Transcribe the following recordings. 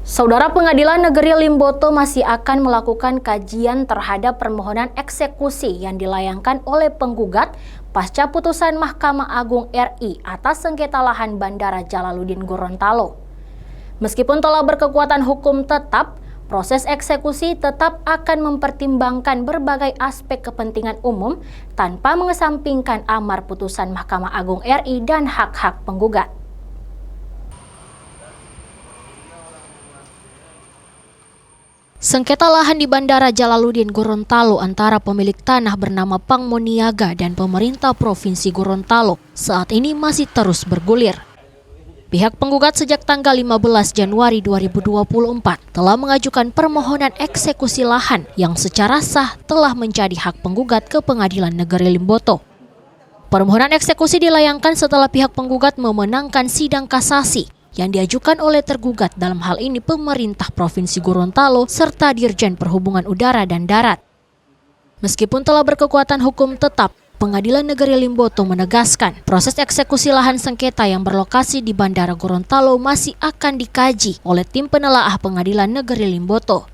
Saudara, Pengadilan Negeri Limboto masih akan melakukan kajian terhadap permohonan eksekusi yang dilayangkan oleh penggugat pasca putusan Mahkamah Agung RI atas sengketa lahan Bandara Jalaluddin Gorontalo. Meskipun telah berkekuatan hukum tetap, proses eksekusi tetap akan mempertimbangkan berbagai aspek kepentingan umum tanpa mengesampingkan amar putusan Mahkamah Agung RI dan hak-hak penggugat. Sengketa lahan di Bandara Jalaluddin Gorontalo antara pemilik tanah bernama Pangmoniaga dan pemerintah Provinsi Gorontalo saat ini masih terus bergulir. Pihak penggugat sejak tanggal 15 Januari 2024 telah mengajukan permohonan eksekusi lahan yang secara sah telah menjadi hak penggugat ke Pengadilan Negeri Limboto. Permohonan eksekusi dilayangkan setelah pihak penggugat memenangkan sidang kasasi yang diajukan oleh tergugat, dalam hal ini pemerintah Provinsi Gorontalo serta Dirjen Perhubungan Udara dan Darat. Meskipun telah berkekuatan hukum tetap, Pengadilan Negeri Limboto menegaskan proses eksekusi lahan sengketa yang berlokasi di Bandara Gorontalo masih akan dikaji oleh tim penelaah Pengadilan Negeri Limboto.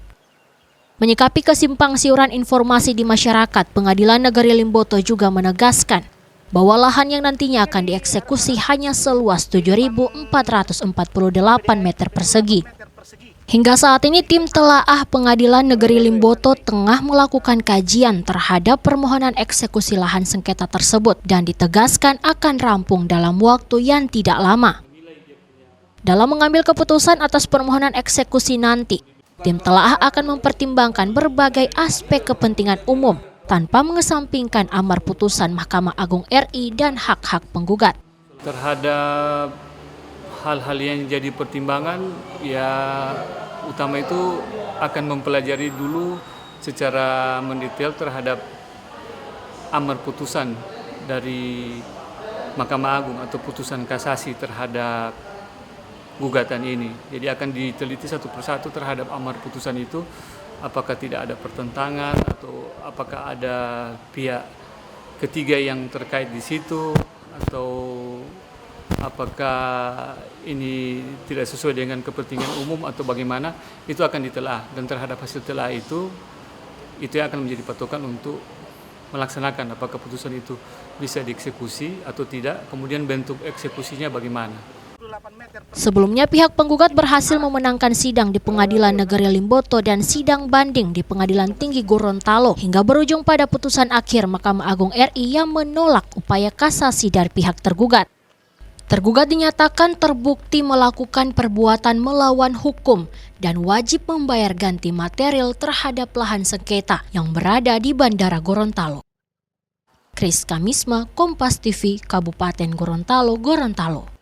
Menyikapi kesimpang siuran informasi di masyarakat, Pengadilan Negeri Limboto juga menegaskan bahwa lahan yang nantinya akan dieksekusi hanya seluas 7.448 meter persegi. Hingga saat ini tim telaah Pengadilan Negeri Limboto tengah melakukan kajian terhadap permohonan eksekusi lahan sengketa tersebut dan ditegaskan akan rampung dalam waktu yang tidak lama. Dalam mengambil keputusan atas permohonan eksekusi nanti, tim telaah akan mempertimbangkan berbagai aspek kepentingan umum tanpa mengesampingkan amar putusan Mahkamah Agung RI dan hak-hak penggugat. Terhadap hal-hal yang jadi pertimbangan, ya utama itu akan mempelajari dulu secara mendetail terhadap amar putusan dari Mahkamah Agung atau putusan kasasi terhadap gugatan ini. Jadi akan diteliti satu persatu terhadap amar putusan itu, apakah tidak ada pertentangan atau apakah ada pihak ketiga yang terkait di situ, atau apakah ini tidak sesuai dengan kepentingan umum atau bagaimana, itu akan ditelaah. Dan terhadap hasil telaah itu yang akan menjadi patokan untuk melaksanakan apakah keputusan itu bisa dieksekusi atau tidak, kemudian bentuk eksekusinya bagaimana. Sebelumnya pihak penggugat berhasil memenangkan sidang di Pengadilan Negeri Limboto dan sidang banding di Pengadilan Tinggi Gorontalo hingga berujung pada putusan akhir Mahkamah Agung RI yang menolak upaya kasasi dari pihak tergugat. Tergugat dinyatakan terbukti melakukan perbuatan melawan hukum dan wajib membayar ganti material terhadap lahan sengketa yang berada di Bandara Gorontalo. Kris Kamisma, Kompas TV, Kabupaten Gorontalo, Gorontalo.